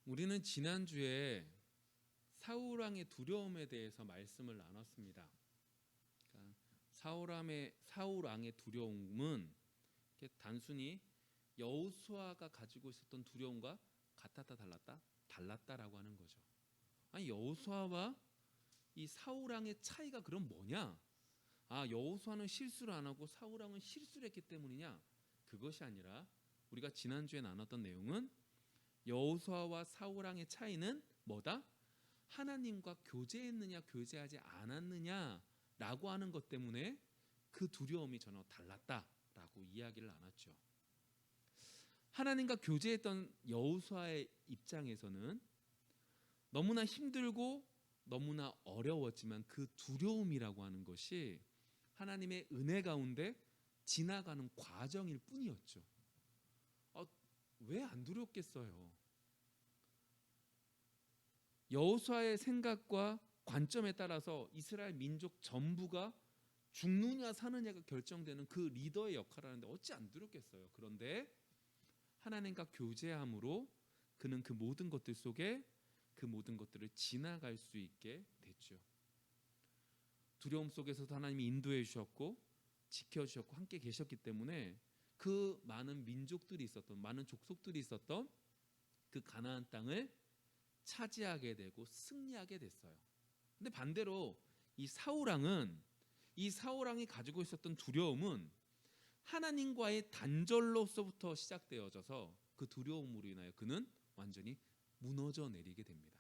우리는 지난주에 사울 왕의 두려움에 대해서 말씀을 나눴습니다. 그러니까 사울 왕의 두려움은 단순히 여호수아가 가지고 있었던 두려움과 같았다 달랐다? 달랐다라고 하는 거죠. 아니, 여호수아와 이 사울 왕의 차이가 그럼 뭐냐? 여호수아는 실수를 안 하고 사울 왕은 실수를 했기 때문이냐? 그것이 아니라 우리가 지난주에 나눴던 내용은 여호수아와 사울 왕의 차이는 뭐다? 하나님과 교제했느냐 교제하지 않았느냐라고 하는 것 때문에 그 두려움이 전혀 달랐다라고 이야기를 나눴죠. 하나님과 교제했던 여호수아의 입장에서는 너무나 힘들고 너무나 어려웠지만 그 두려움이라고 하는 것이 하나님의 은혜 가운데 지나가는 과정일 뿐이었죠. 왜 안 두렵겠어요? 여호수아의 생각과 관점에 따라서 이스라엘 민족 전부가 죽느냐 사느냐가 결정되는 그 리더의 역할을 하는데 어찌 안 두렵겠어요? 그런데 하나님과 교제함으로 그는 그 모든 것들 속에 그 모든 것들을 지나갈 수 있게 됐죠. 두려움 속에서도 하나님이 인도해 주셨고 지켜주셨고 함께 계셨기 때문에 그 많은 민족들이 있었던, 많은 족속들이 있었던 그 가나안 땅을 차지하게 되고 승리하게 됐어요. 근데 반대로 이 사울 왕이 가지고 있었던 두려움은 하나님과의 단절로서부터 시작되어져서 그 두려움으로 인하여 그는 완전히 무너져 내리게 됩니다.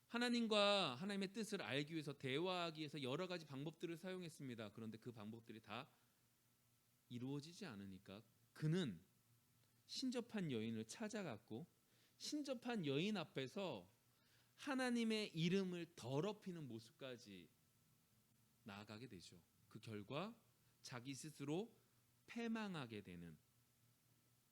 하나님과 하나님의 뜻을 알기 위해서 대화하기 위해서 여러 가지 방법들을 사용했습니다. 그런데 그 방법들이 다 이루어지지 않으니까 그는 신접한 여인을 찾아갔고 신접한 여인 앞에서 하나님의 이름을 더럽히는 모습까지 나아가게 되죠. 그 결과 자기 스스로 패망하게 되는,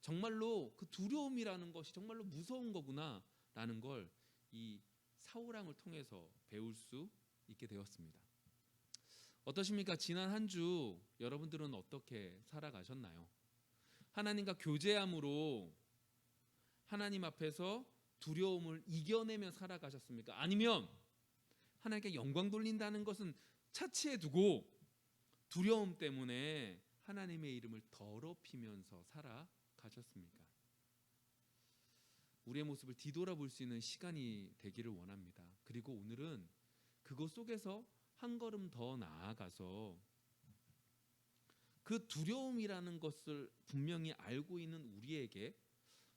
정말로 그 두려움이라는 것이 정말로 무서운 거구나라는 걸 이 사울 왕을 통해서 배울 수 있게 되었습니다. 어떠십니까? 지난 한 주 여러분들은 어떻게 살아가셨나요? 하나님과 교제함으로 하나님 앞에서 두려움을 이겨내며 살아가셨습니까? 아니면 하나님께 영광 돌린다는 것은 차치해 두고 두려움 때문에 하나님의 이름을 더럽히면서 살아가셨습니까? 우리의 모습을 뒤돌아볼 수 있는 시간이 되기를 원합니다. 그리고 오늘은 그것 속에서 한 걸음 더 나아가서 그 두려움이라는 것을 분명히 알고 있는 우리에게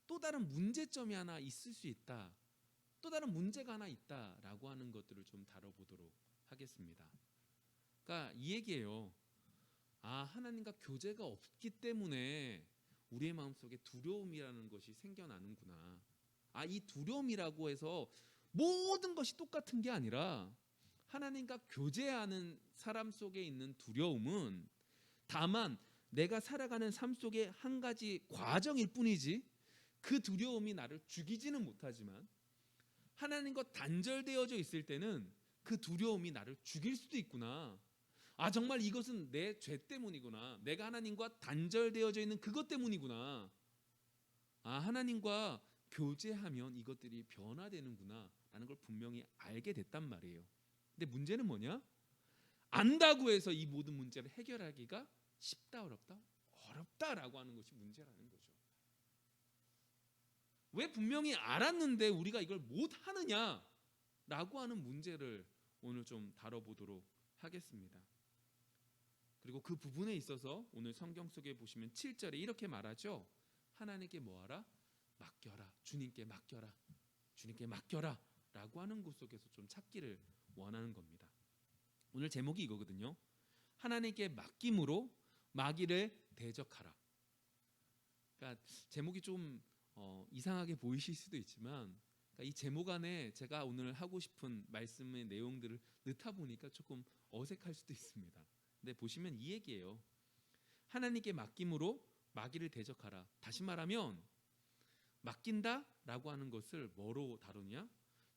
또 다른 문제점이 하나 있을 수 있다, 또 다른 문제가 하나 있다라고 하는 것들을 좀 다뤄보도록 하겠습니다. 그러니까 이 얘기예요. 하나님과 교제가 없기 때문에 우리의 마음속에 두려움이라는 것이 생겨나는구나. 이 두려움이라고 해서 모든 것이 똑같은 게 아니라 하나님과 교제하는 사람 속에 있는 두려움은 다만 내가 살아가는 삶 속에 한 가지 과정일 뿐이지 그 두려움이 나를 죽이지는 못하지만 하나님과 단절되어져 있을 때는 그 두려움이 나를 죽일 수도 있구나. 정말 이것은 내 죄 때문이구나. 내가 하나님과 단절되어져 있는 그것 때문이구나. 하나님과 교제하면 이것들이 변화되는구나 라는 걸 분명히 알게 됐단 말이에요. 근데 문제는 뭐냐? 안다고 해서 이 모든 문제를 해결하기가 쉽다 어렵다? 어렵다라고 하는 것이 문제라는 거죠. 왜 분명히 알았는데 우리가 이걸 못하느냐라고 하는 문제를 오늘 좀 다뤄보도록 하겠습니다. 그리고 그 부분에 있어서 오늘 성경 속에 보시면 7절에 이렇게 말하죠. 하나님께 뭐하라? 맡겨라. 주님께 맡겨라. 주님께 맡겨라 라고 하는 곳 속에서 좀 찾기를 원하는 겁니다. 오늘 제목이 이거거든요. 하나님께 맡김으로 마귀를 대적하라. 그러니까 제목이 좀 이상하게 보이실 수도 있지만 그러니까 이 제목 안에 제가 오늘 하고 싶은 말씀의 내용들을 넣다 보니까 조금 어색할 수도 있습니다. 근데 보시면 이 얘기예요. 하나님께 맡김으로 마귀를 대적하라. 다시 말하면 맡긴다라고 하는 것을 뭐로 다루냐?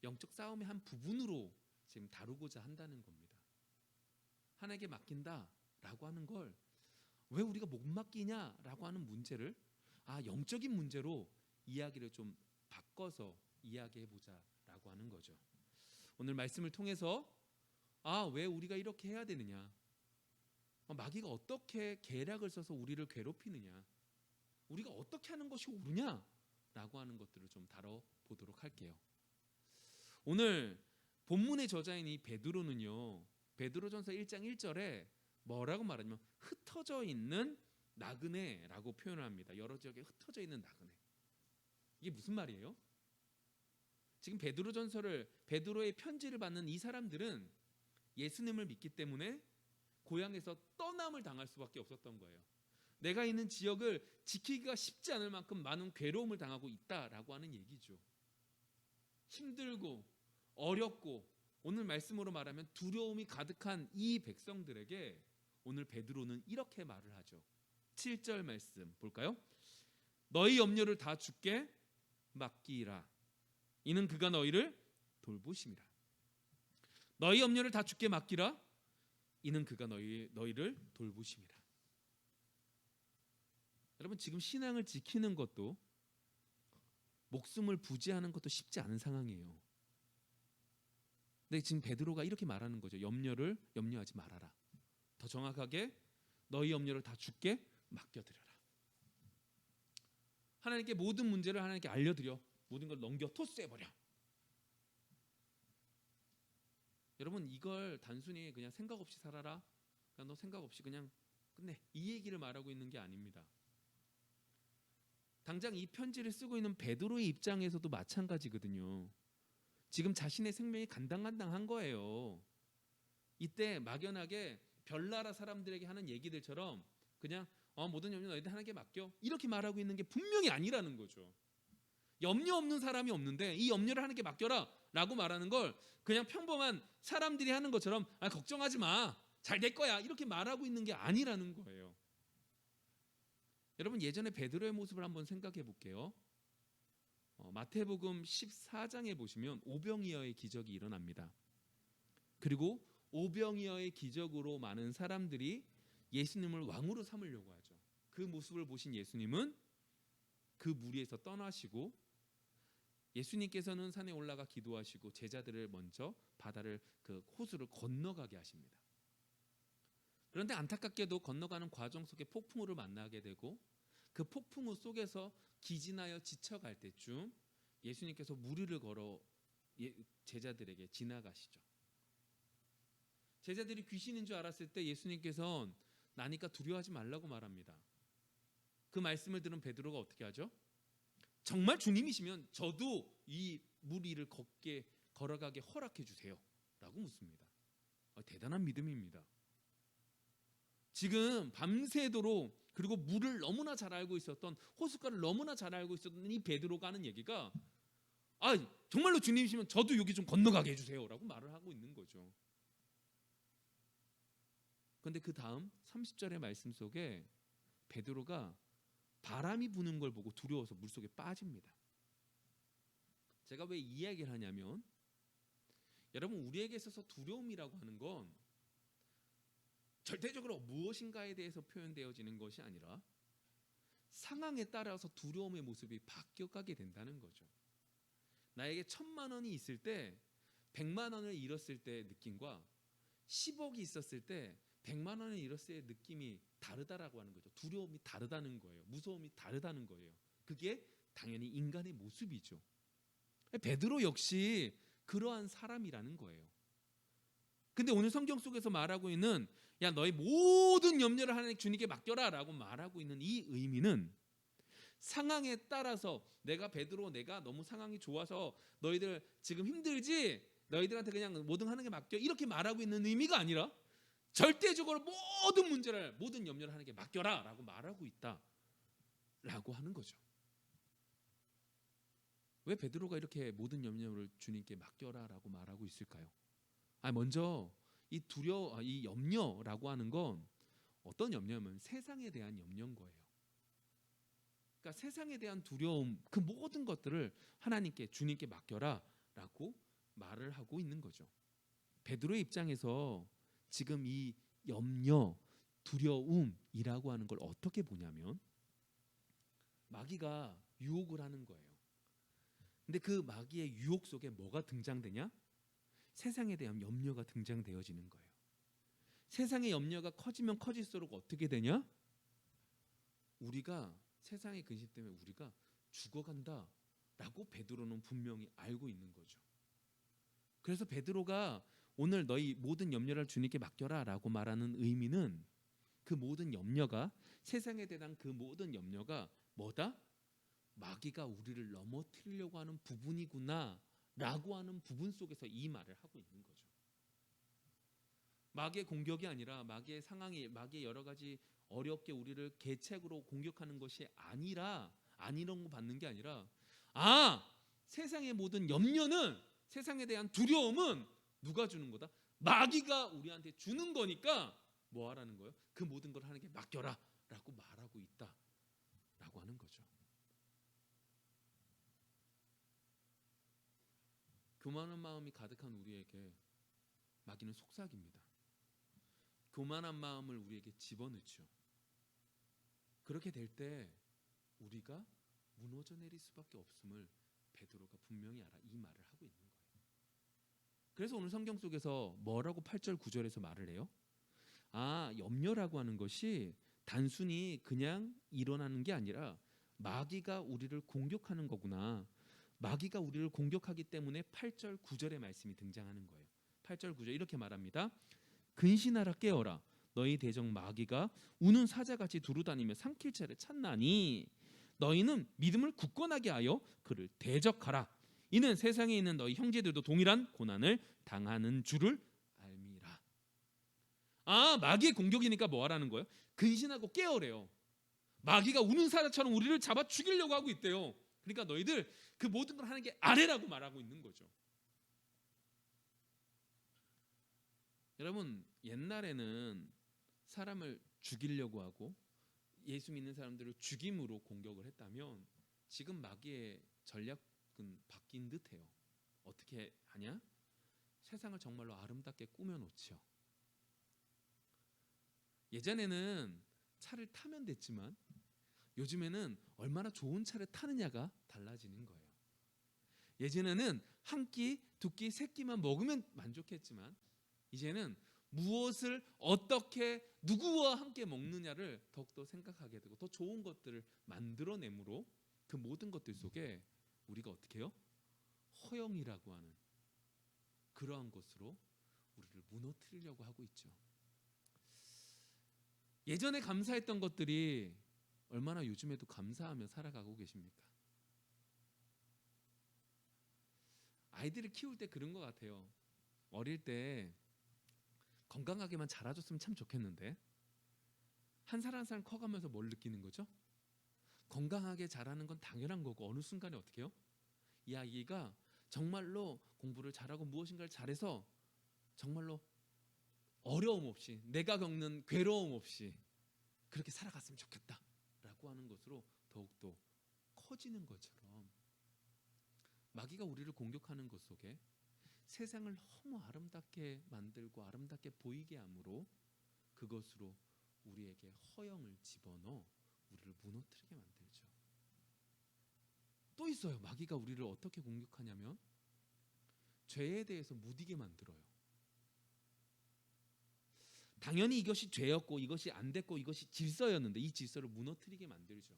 영적 싸움의 한 부분으로 지금 다루고자 한다는 겁니다. 하나님께 맡긴다라고 하는 걸 왜 우리가 못 맡기냐라고 하는 문제를 영적인 문제로 이야기를 좀 바꿔서 이야기해보자라고 하는 거죠. 오늘 말씀을 통해서 왜 우리가 이렇게 해야 되느냐, 마귀가 어떻게 계략을 써서 우리를 괴롭히느냐, 우리가 어떻게 하는 것이 옳으냐라고 하는 것들을 좀 다뤄보도록 할게요. 오늘 본문의 저자인 이 베드로는요, 베드로전서 1장 1절에 뭐라고 말하냐면 흩어져 있는 나그네라고 표현을 합니다. 여러 지역에 흩어져 있는 나그네. 이게 무슨 말이에요? 지금 베드로의 편지를 받는 이 사람들은 예수님을 믿기 때문에 고향에서 떠남을 당할 수밖에 없었던 거예요. 내가 있는 지역을 지키기가 쉽지 않을 만큼 많은 괴로움을 당하고 있다라고 하는 얘기죠. 힘들고 어렵고 오늘 말씀으로 말하면 두려움이 가득한 이 백성들에게 오늘 베드로는 이렇게 말을 하죠. 7절 말씀 볼까요? 너희 염려를 다 주께 맡기라. 이는 그가 너희를 돌보심이라. 너희 염려를 다 주께 맡기라. 이는 그가 너희를 돌보심이라. 여러분, 지금 신앙을 지키는 것도 목숨을 부지하는 것도 쉽지 않은 상황이에요. 근데 지금 베드로가 이렇게 말하는 거죠. 염려하지 말아라. 더 정확하게 너희 염려를 다 주께 맡겨드려라. 하나님께 모든 문제를 하나님께 알려드려. 모든 걸 넘겨 토스해버려. 여러분, 이걸 단순히 그냥 생각 없이 살아라, 그냥 너 생각 없이 그냥 끝내, 이 얘기를 말하고 있는 게 아닙니다. 당장 이 편지를 쓰고 있는 베드로의 입장에서도 마찬가지거든요. 지금 자신의 생명이 간당간당한 거예요. 이때 막연하게 별나라 사람들에게 하는 얘기들처럼 그냥 모든 염려 너희들 하나님께 맡겨, 이렇게 말하고 있는 게 분명히 아니라는 거죠. 염려 없는 사람이 없는데 이 염려를 하나님께 맡겨라 라고 말하는 걸 그냥 평범한 사람들이 하는 것처럼 걱정하지 마, 잘 될 거야, 이렇게 말하고 있는 게 아니라는 거예요. 여러분, 예전에 베드로의 모습을 한번 생각해 볼게요. 마태복음 14장에 보시면 오병이어의 기적이 일어납니다. 그리고 오병이어의 기적으로 많은 사람들이 예수님을 왕으로 삼으려고 하죠. 그 모습을 보신 예수님은 그 무리에서 떠나시고 예수님께서는 산에 올라가 기도하시고 제자들을 먼저 바다를, 그 호수를 건너가게 하십니다. 그런데 안타깝게도 건너가는 과정 속에 폭풍우를 만나게 되고 그 폭풍우 속에서 기진하여 지쳐갈 때쯤 예수님께서 무리를 걸어 제자들에게 지나가시죠. 제자들이 귀신인 줄 알았을 때 예수님께서는 나니까 두려워하지 말라고 말합니다. 그 말씀을 들은 베드로가 어떻게 하죠? 정말 주님이시면 저도 이 물 위를 걸어가게 허락해 주세요 라고 묻습니다. 대단한 믿음입니다. 지금 밤새도록, 그리고 물을 너무나 잘 알고 있었던, 호숫가를 너무나 잘 알고 있었던 이 베드로가 하는 얘기가 정말로 주님이시면 저도 여기 좀 건너가게 해주세요 라고 말을 하고 있는 거죠. 그런데 그 다음 30절의 말씀 속에 베드로가 바람이 부는 걸 보고 두려워서 물속에 빠집니다. 제가 왜 이 이야기를 하냐면, 여러분, 우리에게 있어서 두려움이라고 하는 건 절대적으로 무엇인가에 대해서 표현되어지는 것이 아니라 상황에 따라서 두려움의 모습이 바뀌어가게 된다는 거죠. 나에게 1,000만 원이 있을 때 100만 원을 잃었을 때의 느낌과 10억이 있었을 때 100만 원을 잃었을 때의 느낌이 다르다라고 하는 거죠. 두려움이 다르다는 거예요. 무서움이 다르다는 거예요. 그게 당연히 인간의 모습이죠. 베드로 역시 그러한 사람이라는 거예요. 근데 오늘 성경 속에서 말하고 있는 너희 모든 염려를 하나님 주님께 맡겨라 라고 말하고 있는 이 의미는 상황에 따라서 베드로 내가 너무 상황이 좋아서 너희들 지금 힘들지? 너희들한테 그냥 모든 하나님께 맡겨, 이렇게 말하고 있는 의미가 아니라 절대적으로 모든 문제를, 모든 염려를 하나님께 맡겨라 라고 말하고 있다 라고 하는 거죠. 왜 베드로가 이렇게 모든 염려를 주님께 맡겨라 라고 말하고 있을까요? 먼저 이 염려라고 하는 건 어떤 염려면 세상에 대한 염려인 거예요. 그러니까 세상에 대한 두려움, 그 모든 것들을 하나님께, 주님께 맡겨라 라고 말을 하고 있는 거죠. 베드로의 입장에서 지금 이 염려, 두려움이라고 하는 걸 어떻게 보냐면 마귀가 유혹을 하는 거예요. 근데 그 마귀의 유혹 속에 뭐가 등장되냐? 세상에 대한 염려가 등장되어지는 거예요. 세상의 염려가 커지면 커질수록 어떻게 되냐? 우리가 세상의 근심 때문에 우리가 죽어간다라고 베드로는 분명히 알고 있는 거죠. 그래서 베드로가 오늘 너희 모든 염려를 주님께 맡겨라라고 말하는 의미는 그 모든 염려가, 세상에 대한 그 모든 염려가 뭐다? 마귀가 우리를 넘어뜨리려고 하는 부분이구나라고 하는 부분 속에서 이 말을 하고 있는 거죠. 마귀의 공격이 아니라 마귀의 상황이, 마귀의 여러 가지 어렵게 우리를 계책으로 공격하는 것이 아니라, 아니라는 거 받는 게 아니라, 세상의 모든 염려는, 세상에 대한 두려움은 누가 주는 거다? 마귀가 우리한테 주는 거니까 뭐 하라는 거예요? 그 모든 걸 하나님께 맡겨라 라고 말하고 있다 라고 하는 거죠. 교만한 마음이 가득한 우리에게 마귀는 속삭입니다. 교만한 마음을 우리에게 집어넣죠. 그렇게 될 때 우리가 무너져 내릴 수밖에 없음을 베드로가 분명히 알아 이 말을 하고 있는 거예요. 그래서 오늘 성경 속에서 뭐라고 8절 9절에서 말을 해요? 염려라고 하는 것이 단순히 그냥 일어나는 게 아니라 마귀가 우리를 공격하는 거구나. 마귀가 우리를 공격하기 때문에 8절 9절의 말씀이 등장하는 거예요. 8절 9절 이렇게 말합니다. 근신하라 깨어라. 너희 대적 마귀가 우는 사자같이 두루다니며 삼킬 자를 찾나니 너희는 믿음을 굳건하게 하여 그를 대적하라. 이는 세상에 있는 너희 형제들도 동일한 고난을 당하는 줄을 알미라. 마귀의 공격이니까 뭐 하라는 거예요? 근신하고 깨어래요. 마귀가 우는 사자처럼 우리를 잡아 죽이려고 하고 있대요. 그러니까 너희들 그 모든 걸 하는 게 아래라고 말하고 있는 거죠. 여러분, 옛날에는 사람을 죽이려고 하고 예수 믿는 사람들을 죽임으로 공격을 했다면 지금 마귀의 전략은 바뀐 듯해요. 어떻게 하냐? 세상을 정말로 아름답게 꾸며놓지요. 예전에는 차를 타면 됐지만 요즘에는 얼마나 좋은 차를 타느냐가 달라지는 거예요. 예전에는 한 끼, 두 끼, 세 끼만 먹으면 만족했지만 이제는 무엇을 어떻게 누구와 함께 먹느냐를 더욱더 생각하게 되고 더 좋은 것들을 만들어내므로 그 모든 것들 속에 우리가 어떻게 해요? 허영이라고 하는 그러한 것으로 우리를 무너뜨리려고 하고 있죠. 예전에 감사했던 것들이 얼마나 요즘에도 감사하며 살아가고 계십니까? 아이들을 키울 때 그런 것 같아요. 어릴 때 건강하게만 자라줬으면 참 좋겠는데 한 살 한 살 커가면서 뭘 느끼는 거죠? 건강하게 자라는 건 당연한 거고 어느 순간에 어떻게 해요? 이 아이가 정말로 공부를 잘하고 무엇인가를 잘해서 정말로 어려움 없이 내가 겪는 괴로움 없이 그렇게 살아갔으면 좋겠다라고 하는 것으로 더욱더 커지는 것처럼 마귀가 우리를 공격하는 것 속에 세상을 너무 아름답게 만들고 아름답게 보이게 함으로 그것으로 우리에게 허영을 집어넣어 우리를 무너뜨리게 만들죠. 또 있어요. 마귀가 우리를 어떻게 공격하냐면 죄에 대해서 무디게 만들어요. 당연히 이것이 죄였고 이것이 안 됐고 이것이 질서였는데 이 질서를 무너뜨리게 만들죠.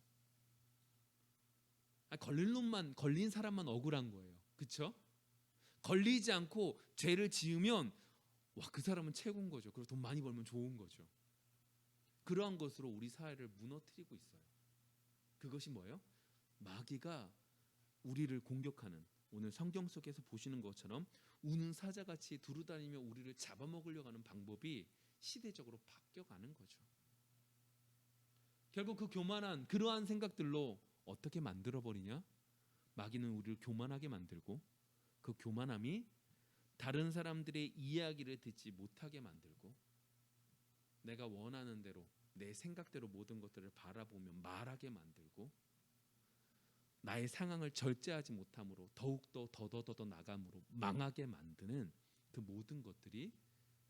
걸린 사람만 억울한 거예요. 그렇죠? 걸리지 않고 죄를 지으면 그 사람은 최고인 거죠. 그리고 돈 많이 벌면 좋은 거죠. 그러한 것으로 우리 사회를 무너뜨리고 있어요. 그것이 뭐예요? 마귀가 우리를 공격하는, 오늘 성경 속에서 보시는 것처럼 우는 사자같이 두루다니며 우리를 잡아먹으려고 하는 방법이 시대적으로 바뀌어가는 거죠. 결국 그 교만한 그러한 생각들로 어떻게 만들어버리냐? 마귀는 우리를 교만하게 만들고 그 교만함이 다른 사람들의 이야기를 듣지 못하게 만들고 내가 원하는 대로 내 생각대로 모든 것들을 바라보며 말하게 만들고 나의 상황을 절제하지 못함으로 더욱더 더더더 나감으로 망하게 만드는 그 모든 것들이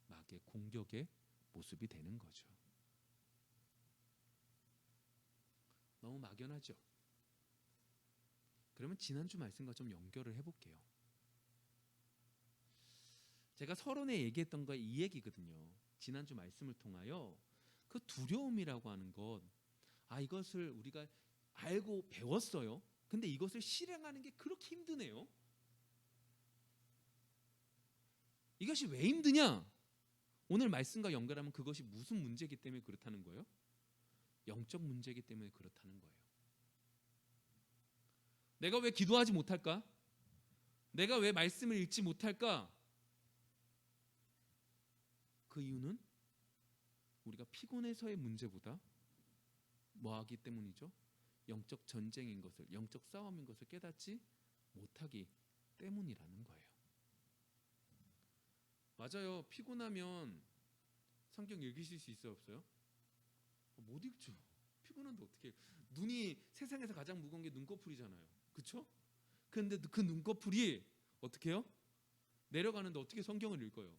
마귀의 공격의 모습이 되는 거죠. 너무 막연하죠. 그러면 지난주 말씀과 좀 연결을 해볼게요. 제가 서론에 얘기했던 거 이 얘기거든요. 지난주 말씀을 통하여 그 두려움이라고 하는 것, 이것을 우리가 알고 배웠어요. 근데 이것을 실행하는 게 그렇게 힘드네요. 이것이 왜 힘드냐? 오늘 말씀과 연결하면 그것이 무슨 문제이기 때문에 그렇다는 거예요? 영적 문제이기 때문에 그렇다는 거예요. 내가 왜 기도하지 못할까? 내가 왜 말씀을 읽지 못할까? 그 이유는 우리가 피곤해서의 문제보다 뭐하기 때문이죠? 영적 전쟁인 것을, 영적 싸움인 것을 깨닫지 못하기 때문이라는 거예요. 맞아요. 피곤하면 성경 읽으실 수 있어요, 없어요? 못 읽죠. 피곤한데 어떻게? 눈이 세상에서 가장 무거운 게 눈꺼풀이잖아요. 그렇죠? 그런데 그 눈꺼풀이 어떻게 해요? 내려가는데 어떻게 성경을 읽어요?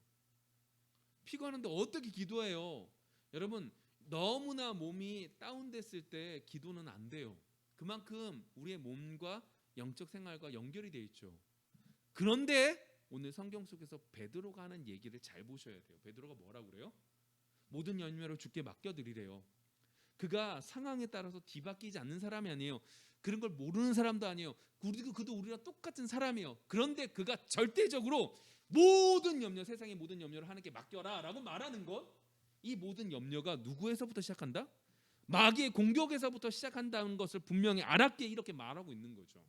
피곤한데 어떻게 기도해요? 여러분, 너무나 몸이 다운됐을 때 기도는 안 돼요. 그만큼 우리의 몸과 영적 생활과 연결이 돼 있죠. 그런데 오늘 성경 속에서 베드로가 하는 얘기를 잘 보셔야 돼요. 베드로가 뭐라고 그래요? 모든 염려를 주께 맡겨드리래요. 그가 상황에 따라서 뒤바뀌지 않는 사람이 아니에요. 그런 걸 모르는 사람도 아니에요. 그도 우리랑 똑같은 사람이에요. 그런데 그가 절대적으로 모든 염려, 세상의 모든 염려를 하나님께 맡겨라 라고 말하는 것, 이 모든 염려가 누구에서부터 시작한다? 마귀의 공격에서부터 시작한다는 것을 분명히 알았기에 이렇게 말하고 있는 거죠.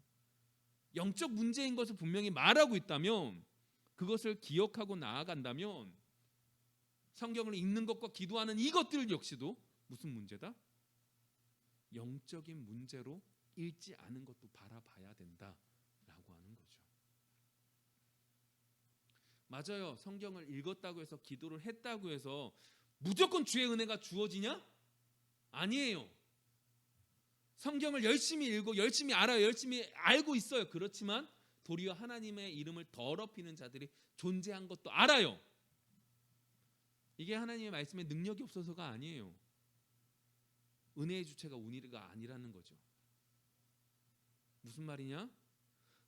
영적 문제인 것을 분명히 말하고 있다면, 그것을 기억하고 나아간다면 성경을 읽는 것과 기도하는 이것들 역시도 무슨 문제다? 영적인 문제로 읽지 않은 것도 바라봐야 된다라고 하는 거죠. 맞아요. 성경을 읽었다고 해서 기도를 했다고 해서 무조건 주의 은혜가 주어지냐? 아니에요. 성경을 열심히 읽고 열심히 알아요. 열심히 알고 있어요. 그렇지만 도리어 하나님의 이름을 더럽히는 자들이 존재한 것도 알아요. 이게 하나님의 말씀에 능력이 없어서가 아니에요. 은혜의 주체가 우리가 아니라는 거죠. 무슨 말이냐?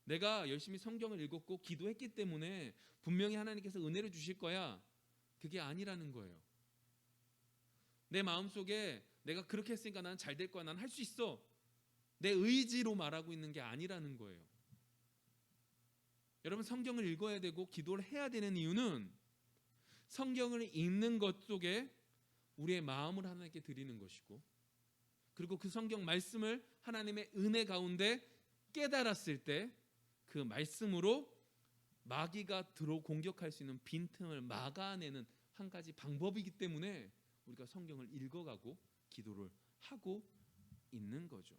내가 열심히 성경을 읽었고 기도했기 때문에 분명히 하나님께서 은혜를 주실 거야. 그게 아니라는 거예요. 내 마음속에 내가 그렇게 했으니까 나는 잘 될 거야. 난 할 수 있어. 내 의지로 말하고 있는 게 아니라는 거예요. 여러분, 성경을 읽어야 되고 기도를 해야 되는 이유는 성경을 읽는 것 속에 우리의 마음을 하나님께 드리는 것이고, 그리고 그 성경 말씀을 하나님의 은혜 가운데 깨달았을 때 그 말씀으로 마귀가 들어 공격할 수 있는 빈틈을 막아내는 한 가지 방법이기 때문에 우리가 성경을 읽어가고 기도를 하고 있는 거죠.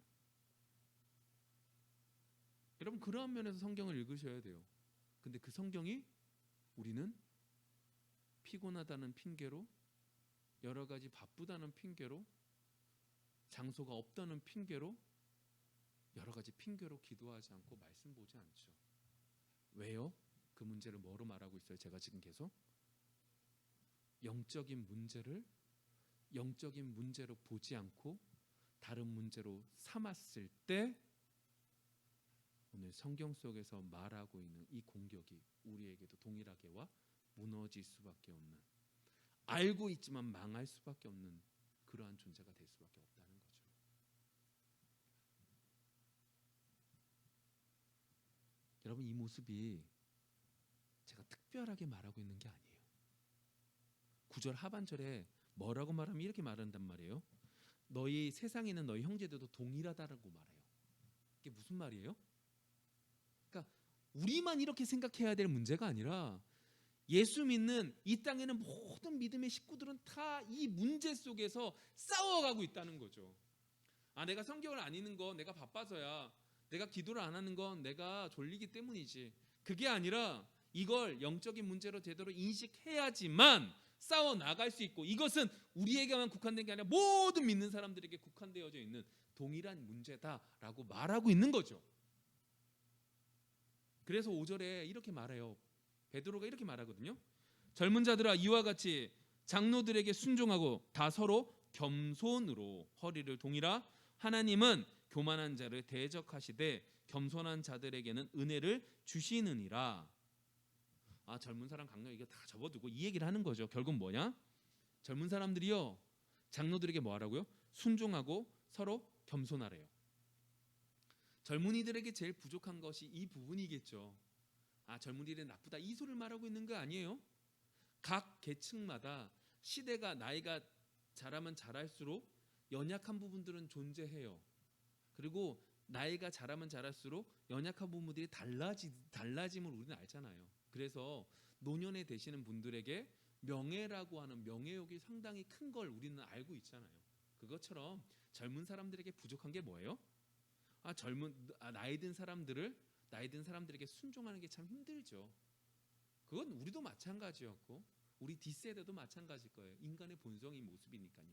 여러분, 그러한 면에서 성경을 읽으셔야 돼요. 근데 그 성경이 우리는 피곤하다는 핑계로, 여러 가지 바쁘다는 핑계로, 장소가 없다는 핑계로, 여러 가지 핑계로 기도하지 않고 말씀 보지 않죠. 왜요? 그 문제를 뭐로 말하고 있어요? 제가 지금 계속 영적인 문제로 보지 않고 다른 문제로 삼았을 때 오늘 성경 속에서 말하고 있는 이 공격이 우리에게도 동일하게 와 무너질 수밖에 없는, 알고 있지만 망할 수밖에 없는 그러한 존재가 될 수밖에 없다는 거죠. 여러분, 이 모습이 제가 특별하게 말하고 있는 게 아니에요. 9절 하반절에 뭐라고 말하면 이렇게 말한단 말이에요. 너희 세상에 있는 너희 형제들도 동일하다라고 말해요. 이게 무슨 말이에요? 그러니까 우리만 이렇게 생각해야 될 문제가 아니라 예수 믿는 이 땅에는 모든 믿음의 식구들은 다 이 문제 속에서 싸워가고 있다는 거죠. 내가 성경을 안 읽는 건 내가 바빠서야, 내가 기도를 안 하는 건 내가 졸리기 때문이지, 그게 아니라 이걸 영적인 문제로 제대로 인식해야지만 싸워 나갈 수 있고, 이것은 우리에게만 국한된 게 아니라 모든 믿는 사람들에게 국한되어져 있는 동일한 문제다라고 말하고 있는 거죠. 그래서 5절에 이렇게 말해요. 베드로가 이렇게 말하거든요. 젊은 자들아, 이와 같이 장로들에게 순종하고 다 서로 겸손으로 허리를 동이라. 하나님은 교만한 자를 대적하시되 겸손한 자들에게는 은혜를 주시느니라. 젊은 사람 강령 이거 다 접어두고 이 얘기를 하는 거죠. 결국 뭐냐? 젊은 사람들이요 장로들에게 뭐 하라고요? 순종하고 서로 겸손하래요. 젊은이들에게 제일 부족한 것이 이 부분이겠죠. 젊은이들이 나쁘다 이 소리를 말하고 있는 거 아니에요. 각 계층마다 시대가 나이가 자라면 자랄수록 연약한 부분들은 존재해요. 그리고 나이가 자라면 자랄수록 연약한 부분들이 달라짐을 우리는 알잖아요. 그래서 노년에 되시는 분들에게 명예라고 하는 명예욕이 상당히 큰 걸 우리는 알고 있잖아요. 그것처럼 젊은 사람들에게 부족한 게 뭐예요? 나이 든 사람들에게 순종하는 게 참 힘들죠. 그건 우리도 마찬가지였고 우리 뒷세대도 마찬가지일 거예요. 인간의 본성이 모습이니까요.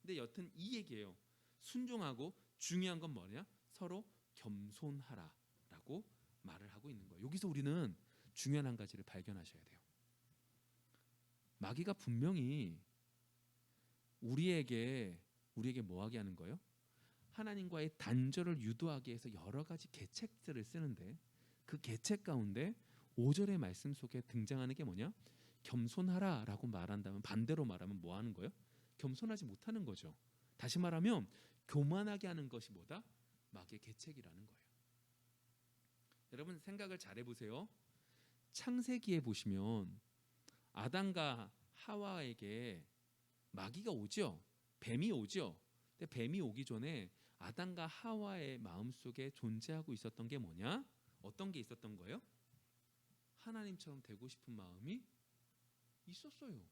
근데 여튼 이 얘기예요. 순종하고 중요한 건 뭐냐? 서로 겸손하라라고 말을 하고 있는 거예요. 여기서 우리는 중요한 한 가지를 발견하셔야 돼요. 마귀가 분명히 우리에게 뭐하게 하는 거예요? 하나님과의 단절을 유도하기 위해서 여러 가지 계책들을 쓰는데 그 계책 가운데 5절의 말씀 속에 등장하는 게 뭐냐? 겸손하라라고 말한다면 반대로 말하면 뭐 하는 거예요? 겸손하지 못하는 거죠. 다시 말하면 교만하게 하는 것이 뭐다? 마귀의 계책이라는 거예요. 여러분 생각을 잘 해보세요. 창세기에 보시면 아담과 하와에게 마귀가 오죠. 뱀이 오죠. 근데 뱀이 오기 전에 아담과 하와의 마음속에 존재하고 있었던 게 뭐냐? 어떤 게 있었던 거예요? 하나님처럼 되고 싶은 마음이 있었어요.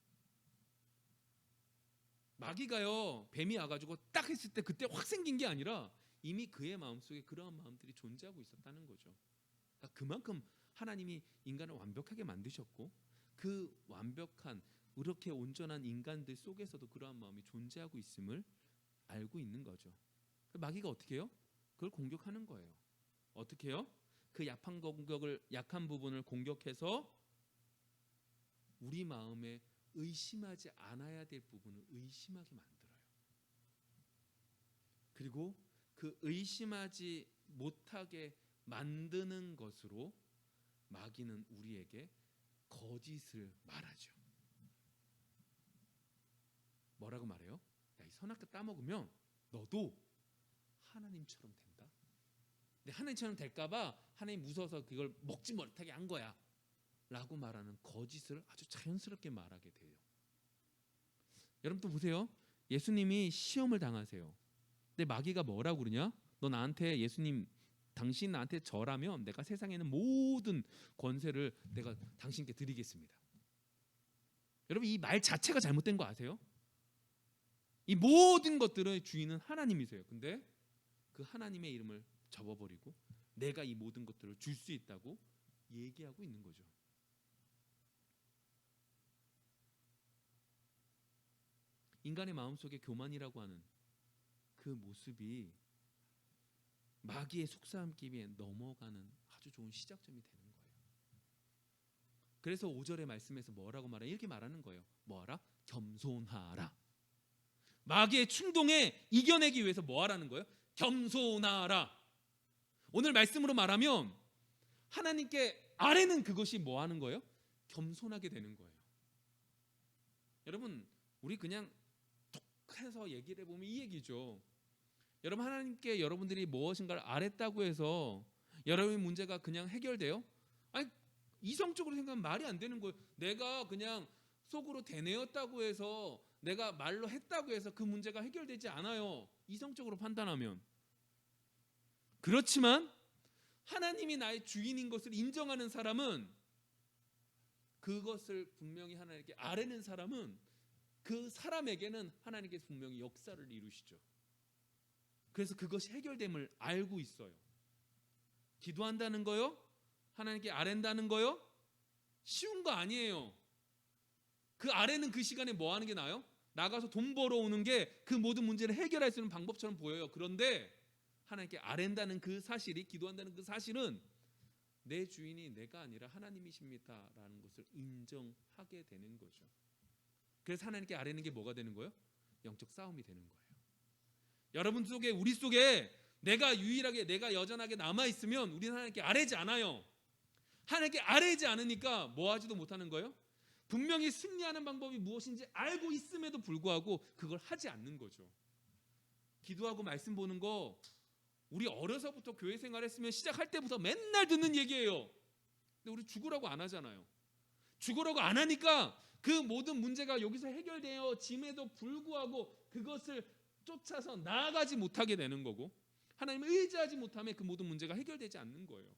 마귀가요 뱀이 와가지고 딱 했을 때 그때 확 생긴 게 아니라 이미 그의 마음속에 그러한 마음들이 존재하고 있었다는 거죠. 그러니까 그만큼 하나님이 인간을 완벽하게 만드셨고 그 완벽한 이렇게 온전한 인간들 속에서도 그러한 마음이 존재하고 있음을 알고 있는 거죠. 마귀가 어떻게 해요? 그걸 공격하는 거예요. 어떻게 해요? 그 약한 부분을 공격해서 우리 마음에 의심하지 않아야 될 부분을 의심하게 만들어요. 그리고 그 의심하지 못하게 만드는 것으로 마귀는 우리에게 거짓을 말하죠. 뭐라고 말해요? 야, 이 선악과 따먹으면 너도 하나님처럼 된다. 근데 하나님처럼 될까봐 하나님 무서워서 그걸 먹지 못하게 한 거야 라고 말하는 거짓을 아주 자연스럽게 말하게 돼요. 여러분 또 보세요. 예수님이 시험을 당하세요. 근데 마귀가 뭐라고 그러냐? 너 나한테 당신 나한테 절하면 내가 세상에 있는 모든 권세를 내가 당신께 드리겠습니다. 여러분 이 말 자체가 잘못된 거 아세요? 이 모든 것들의 주인은 하나님이세요. 근데 그 하나님의 이름을 접어버리고 내가 이 모든 것들을 줄 수 있다고 얘기하고 있는 거죠. 인간의 마음속에 교만이라고 하는 그 모습이 마귀의 속삭임에 넘어가는 아주 좋은 시작점이 되는 거예요. 그래서 5절의 말씀에서 뭐라고 말해? 이렇게 말하는 거예요. 뭐하라? 겸손하라. 마귀의 충동에 이겨내기 위해서 뭐하라는 거예요? 겸손하라. 오늘 말씀으로 말하면 하나님께 아뢰는 그것이 뭐하는 거예요? 겸손하게 되는 거예요. 여러분 우리 그냥 툭 해서 얘기를 해보면 이 얘기죠. 여러분 하나님께 여러분들이 무엇인가를 아뢰다고 해서 여러분의 문제가 그냥 해결돼요? 아니 이성적으로 생각하면 말이 안 되는 거예요. 내가 그냥 속으로 되뇌었다고 해서 내가 말로 했다고 해서 그 문제가 해결되지 않아요. 이성적으로 판단하면. 그렇지만 하나님이 나의 주인인 것을 인정하는 사람은 그것을 분명히 하나님께 아뢰는 사람은 그 사람에게는 하나님께서 분명히 역사를 이루시죠. 그래서 그것이 해결됨을 알고 있어요. 기도한다는 거요? 하나님께 아랜다는 거요? 쉬운 거 아니에요. 그 아래는 그 시간에 뭐 하는 게 나아요? 나가서 돈 벌어오는 게 그 모든 문제를 해결할 수 있는 방법처럼 보여요. 그런데 하나님께 아랜다는 그 사실이, 기도한다는 그 사실은 내 주인이 내가 아니라 하나님이십니다라는 것을 인정하게 되는 거죠. 그래서 하나님께 아뢰는 게 뭐가 되는 거예요? 영적 싸움이 되는 거예요. 여러분 속에, 우리 속에 내가 유일하게 내가 여전하게 남아 있으면 우리는 하나님께 아뢰지 않아요. 하나님께 아뢰지 않으니까 뭐 하지도 못하는 거예요? 분명히 승리하는 방법이 무엇인지 알고 있음에도 불구하고 그걸 하지 않는 거죠. 기도하고 말씀 보는 거 우리 어려서부터 교회 생활했으면 시작할 때부터 맨날 듣는 얘기예요. 근데 우리 죽으라고 안 하잖아요. 죽으라고 안 하니까 그 모든 문제가 여기서 해결되어짐에도 불구하고 그것을 쫓아서 나아가지 못하게 되는 거고, 하나님을 의지하지 못하면 그 모든 문제가 해결되지 않는 거예요.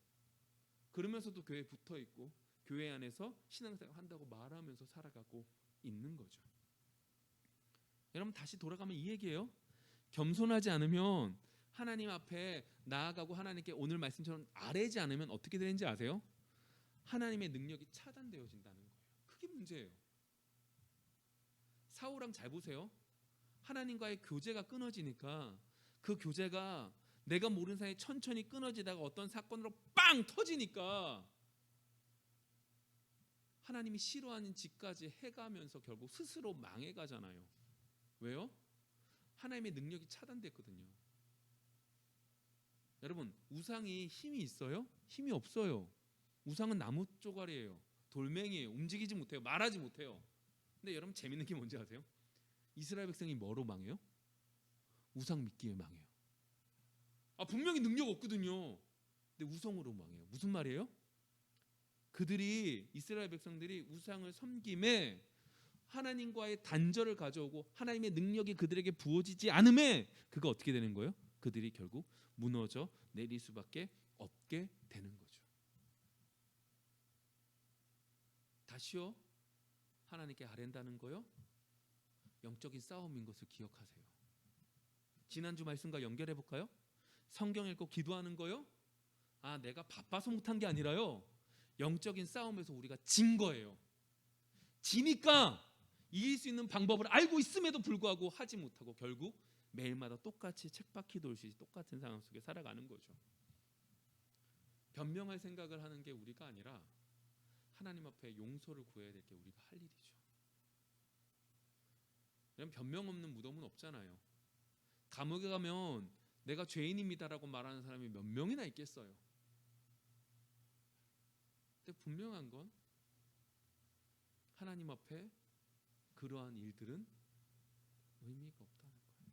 그러면서도 교회에 붙어 있고 교회 안에서 신앙생활 한다고 말하면서 살아가고 있는 거죠. 여러분, 다시 돌아가면 이 얘기예요. 겸손하지 않으면, 하나님 앞에 나아가고 하나님께 오늘 말씀처럼 아뢰지 않으면 어떻게 되는지 아세요? 하나님의 능력이 차단되어진다는 거예요. 그게 문제예요. 사울왕 잘 보세요. 하나님과의 교제가 끊어지니까 그 교제가 내가 모르는 사이에 천천히 끊어지다가 어떤 사건으로 빵 터지니까 하나님이 싫어하는 짓까지 해가면서 결국 스스로 망해가잖아요. 왜요? 하나님의 능력이 차단됐거든요. 여러분, 우상이 힘이 있어요? 힘이 없어요. 우상은 나무 쪼가리예요. 돌멩이에요. 움직이지 못해요. 말하지 못해요. 근데 여러분, 재밌는 게 뭔지 아세요? 이스라엘 백성이 뭐로 망해요? 우상 믿기에 망해요. 분명히 능력 없거든요. 근데 우상으로 망해요. 무슨 말이에요? 그들이, 이스라엘 백성들이 우상을 섬김에 하나님과의 단절을 가져오고 하나님의 능력이 그들에게 부어지지 않음에 그가 어떻게 되는 거예요? 그들이 결국 무너져 내릴 수밖에 없게 되는 거죠. 다시요, 하나님께 아뢰다는 거요, 영적인 싸움인 것을 기억하세요. 지난주 말씀과 연결해 볼까요? 성경 읽고 기도하는 거요, 내가 바빠서 못한 게 아니라요, 영적인 싸움에서 우리가 진 거예요. 지니까 이길 수 있는 방법을 알고 있음에도 불구하고 하지 못하고 결국 매일마다 똑같이 쳇바퀴 돌듯이 똑같은 상황 속에 살아가는 거죠. 변명할 생각을 하는 게 우리가 아니라 하나님 앞에 용서를 구해야 될 게 우리가 할 일이죠. 왜냐면 변명 없는 무덤은 없잖아요. 감옥에 가면 내가 죄인입니다라고 말하는 사람이 몇 명이나 있겠어요. 근데 분명한 건 하나님 앞에 그러한 일들은 의미가 없다는 거예요.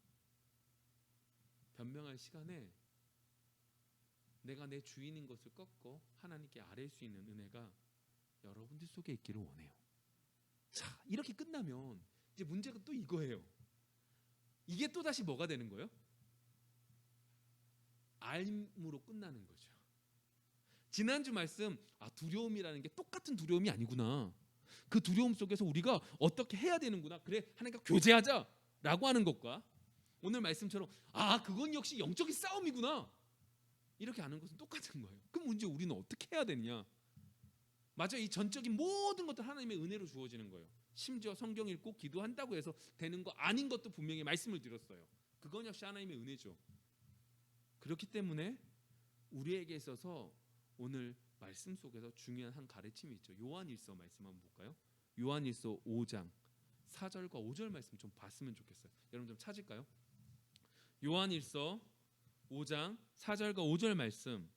변명할 시간에 내가 내 주인인 것을 꺾고 하나님께 아뢰 수 있는 은혜가 여러분들 속에 있기를 원해요. 자, 이렇게 끝나면 이제 문제가 또 이거예요. 이게 또 다시 뭐가 되는 거예요? 알므로 끝나는 거죠. 지난주 말씀, 두려움이라는 게 똑같은 두려움이 아니구나. 그 두려움 속에서 우리가 어떻게 해야 되는구나. 그래, 하나님과 교제하자라고 하는 것과 오늘 말씀처럼 그건 역시 영적인 싸움이구나, 이렇게 아는 것은 똑같은 거예요. 그럼 문제, 우리는 어떻게 해야 되느냐? 맞아, 이 전적인 모든 것들 하나님의 은혜로 주어지는 거예요. 심지어 성경 읽고 기도한다고 해서 되는 거 아닌 것도 분명히 말씀을 드렸어요. 그건 역시 하나님의 은혜죠. 그렇기 때문에 우리에게 있어서 오늘 말씀 속에서 중요한 한 가르침이 있죠. 요한일서 말씀 한번 볼까요? 요한일서 5장 4절과 5절 말씀 좀 봤으면 좋겠어요. 여러분 좀 찾을까요? 요한일서 5장 4절과 5절 말씀.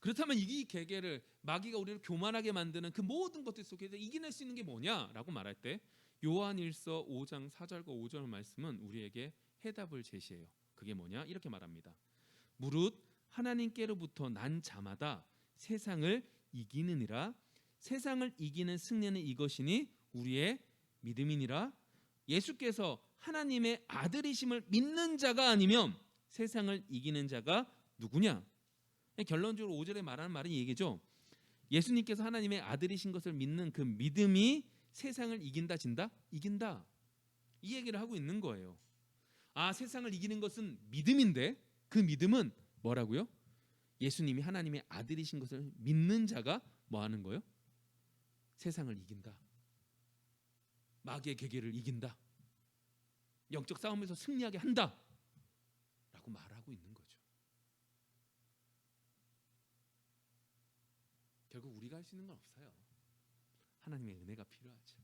그렇다면 이 계계를, 마귀가 우리를 교만하게 만드는 그 모든 것들 속에서 이겨낼 수 있는 게 뭐냐라고 말할 때 요한일서 5장 4절과 5절 말씀은 우리에게 해답을 제시해요. 그게 뭐냐? 이렇게 말합니다. 무릇 하나님께로부터 난 자마다 세상을 이기느니라. 세상을 이기는 승리는 이것이니 우리의 믿음이니라. 예수께서 하나님의 아들이심을 믿는 자가 아니면 세상을 이기는 자가 누구냐? 결론적으로 5절에 말하는 말은 이 얘기죠. 예수님께서 하나님의 아들이신 것을 믿는 그 믿음이 세상을 이긴다, 진다? 이긴다. 이 얘기를 하고 있는 거예요. 세상을 이기는 것은 믿음인데 그 믿음은 뭐라고요? 예수님이 하나님의 아들이신 것을 믿는 자가 뭐 하는 거예요? 세상을 이긴다. 마귀의 계계를 이긴다. 영적 싸움에서 승리하게 한다 라고 말하고 있는 거죠. 결국 우리가 할 수 있는 건 없어요. 하나님의 은혜가 필요하죠.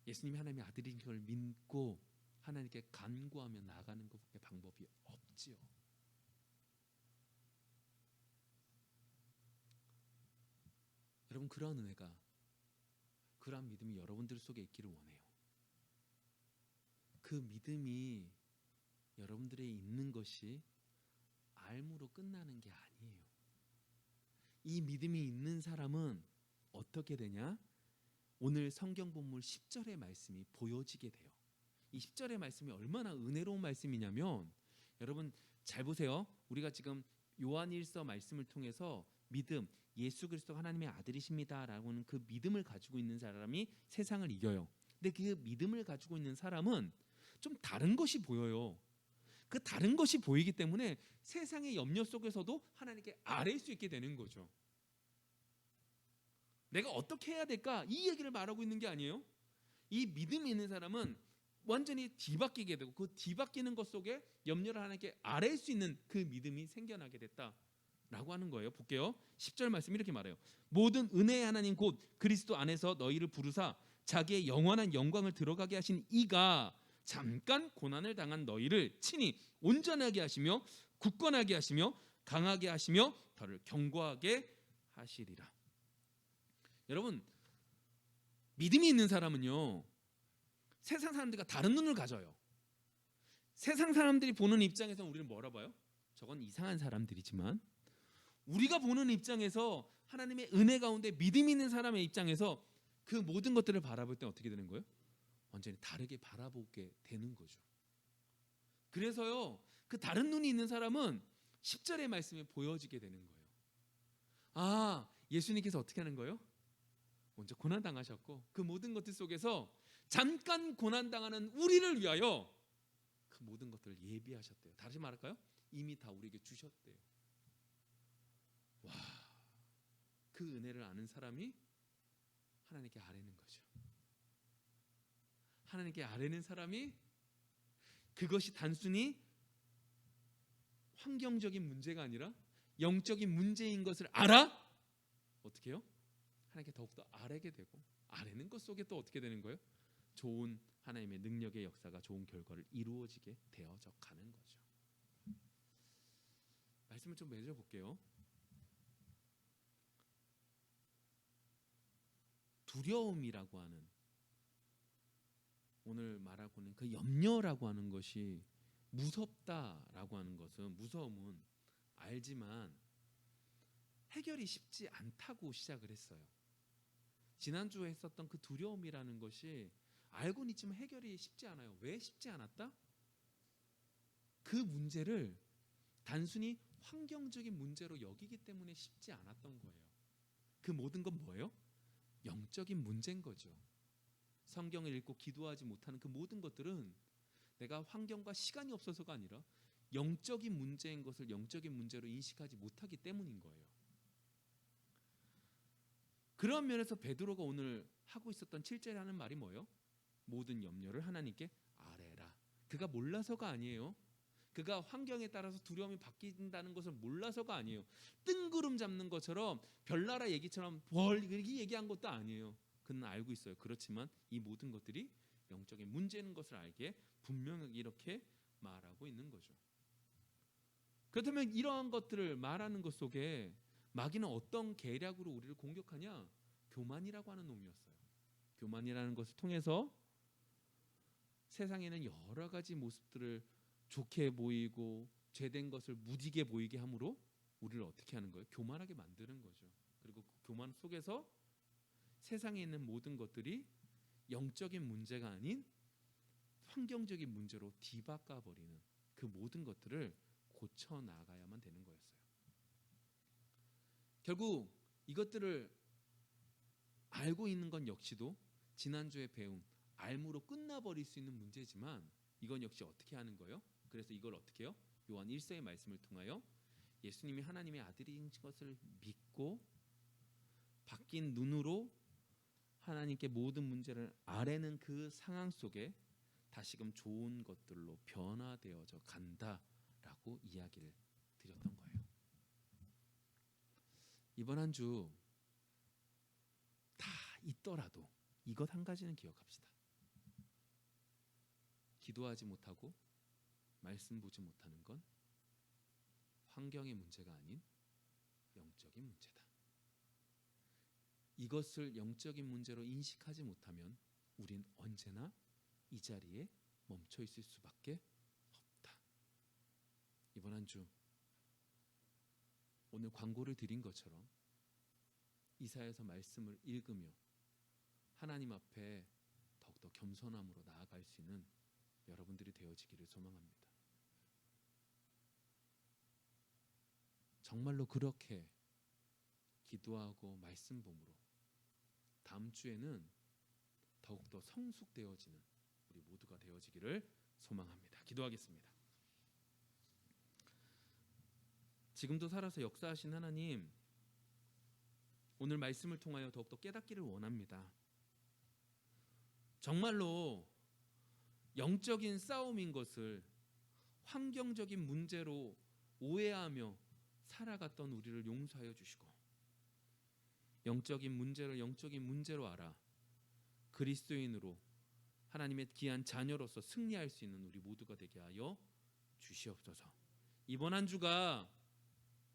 예수님이 하나님의 아들인 걸 믿고 하나님께 간구하며 나가는 것밖에 방법이 없지요. 여러분, 그러한 은혜가, 그러한 믿음이 여러분들 속에 있기를 원해요. 그 믿음이 여러분들에 있는 것이 알므로 끝나는 게 아니에요. 이 믿음이 있는 사람은 어떻게 되냐? 오늘 성경 본문 10절의 말씀이 보여지게 돼요. 이 10절의 말씀이 얼마나 은혜로운 말씀이냐면, 여러분 잘 보세요. 우리가 지금 요한일서 말씀을 통해서 믿음, 예수 그리스도가 하나님의 아들이십니다 라고 하는 그 믿음을 가지고 있는 사람이 세상을 이겨요. 근데 그 믿음을 가지고 있는 사람은 좀 다른 것이 보여요. 그 다른 것이 보이기 때문에 세상의 염려 속에서도 하나님께 아뢰일 수 있게 되는 거죠. 내가 어떻게 해야 될까? 이 얘기를 말하고 있는 게 아니에요. 이 믿음이 있는 사람은 완전히 뒤바뀌게 되고, 그 뒤바뀌는 것 속에 염려를 하나님께 아뢰일 수 있는 그 믿음이 생겨나게 됐다라고 하는 거예요. 볼게요. 10절 말씀 이렇게 말해요. 모든 은혜의 하나님 곧 그리스도 안에서 너희를 부르사 자기의 영원한 영광을 들어가게 하신 이가 잠깐 고난을 당한 너희를 친히 온전하게 하시며 굳건하게 하시며 강하게 하시며 너를 견고하게 하시리라. 여러분, 믿음이 있는 사람은요, 세상 사람들과 다른 눈을 가져요. 세상 사람들이 보는 입장에서 우리는 뭐라 봐요? 저건 이상한 사람들이지만, 우리가 보는 입장에서, 하나님의 은혜 가운데 믿음 있는 사람의 입장에서 그 모든 것들을 바라볼 때 어떻게 되는 거예요? 완전히 다르게 바라보게 되는 거죠. 그래서요, 그 다른 눈이 있는 사람은 10절의 말씀이 보여지게 되는 거예요. 아, 예수님께서 어떻게 하는 거예요? 먼저 고난당하셨고, 그 모든 것들 속에서 잠깐 고난당하는 우리를 위하여 그 모든 것들을 예비하셨대요. 다시 말할까요? 이미 다 우리에게 주셨대요. 와, 그 은혜를 아는 사람이 하나님께 아뢰는 거죠. 하나님께 아뢰는 사람이, 그것이 단순히 환경적인 문제가 아니라 영적인 문제인 것을 알아? 어떻게 해요? 하나님께 더욱더 아뢰게 되고, 아뢰는 것 속에 또 어떻게 되는 거예요? 좋은 하나님의 능력의 역사가, 좋은 결과를 이루어지게 되어져 가는 거죠. 말씀을 좀 맺어볼게요. 두려움이라고 하는, 오늘 말하고 있는 그 염려라고 하는 것이 무섭다라고 하는 것은, 무서움은 알지만 해결이 쉽지 않다고 시작을 했어요. 지난주에 했었던 그 두려움이라는 것이 알고는 있지만 해결이 쉽지 않아요. 왜 쉽지 않았다? 그 문제를 단순히 환경적인 문제로 여기기 때문에 쉽지 않았던 거예요. 그 모든 건 뭐예요? 영적인 문제인 거죠. 성경을 읽고 기도하지 못하는 그 모든 것들은 내가 환경과 시간이 없어서가 아니라 영적인 문제인 것을 영적인 문제로 인식하지 못하기 때문인 거예요. 그런 면에서 베드로가 오늘 하고 있었던 7절에 하는 말이 뭐예요? 모든 염려를 하나님께 아뢰라. 그가 몰라서가 아니에요. 그가 환경에 따라서 두려움이 바뀐다는 것을 몰라서가 아니에요. 뜬구름 잡는 것처럼, 별나라 얘기처럼 이렇게 얘기한 것도 아니에요. 그는 알고 있어요. 그렇지만 이 모든 것들이 영적인 문제인 것을 알게 분명하게 이렇게 말하고 있는 거죠. 그렇다면 이러한 것들을 말하는 것 속에 마귀는 어떤 계략으로 우리를 공격하냐? 교만이라고 하는 놈이었어요. 교만이라는 것을 통해서 세상에는 여러 가지 모습들을 좋게 보이고 죄된 것을 무디게 보이게 함으로 우리를 어떻게 하는 거예요? 교만하게 만드는 거죠. 그리고 그 교만 속에서 세상에 있는 모든 것들이 영적인 문제가 아닌 환경적인 문제로 뒤바꿔 버리는 그 모든 것들을 고쳐 나가야만 되는 거였어요. 결국 이것들을 알고 있는 건 역시도 지난주에 배운 알므로 끝나버릴 수 있는 문제지만, 이건 역시 어떻게 하는 거예요? 그래서 이걸 어떻게 해요? 요한 1서의 말씀을 통하여 예수님이 하나님의 아들인 것을 믿고 바뀐 눈으로 하나님께 모든 문제를 아뢰는 그 상황 속에 다시금 좋은 것들로 변화되어져 간다라고 이야기를 드렸던 거예요. 이번 한 주 다 있더라도 이것 한 가지는 기억합시다. 기도하지 못하고 말씀 보지 못하는 건 환경의 문제가 아닌 영적인 문제다. 이것을 영적인 문제로 인식하지 못하면 우린 언제나 이 자리에 멈춰 있을 수밖에 없다. 이번 한 주 오늘 광고를 드린 것처럼 이사야서 말씀을 읽으며 하나님 앞에 더욱더 겸손함으로 나아갈 수 있는 여러분들이 되어지기를 소망합니다. 정말로 그렇게 기도하고 말씀 봄으로 다음 주에는 더욱더 성숙되어지는 우리 모두가 되어지기를 소망합니다. 기도하겠습니다. 지금도 살아서 역사하신 하나님, 오늘 말씀을 통하여 더욱더 깨닫기를 원합니다. 정말로 영적인 싸움인 것을 환경적인 문제로 오해하며 살아갔던 우리를 용서하여 주시고, 영적인 문제를 영적인 문제로 알아 그리스도인으로 하나님의 귀한 자녀로서 승리할 수 있는 우리 모두가 되게 하여 주시옵소서. 이번 한 주가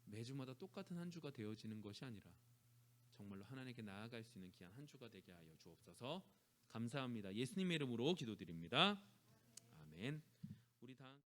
매주마다 똑같은 한 주가 되어지는 것이 아니라 정말로 하나님께 나아갈 수 있는 귀한 한 주가 되게 하여 주옵소서. 감사합니다. 예수님의 이름으로 기도드립니다. 아멘. 우리 다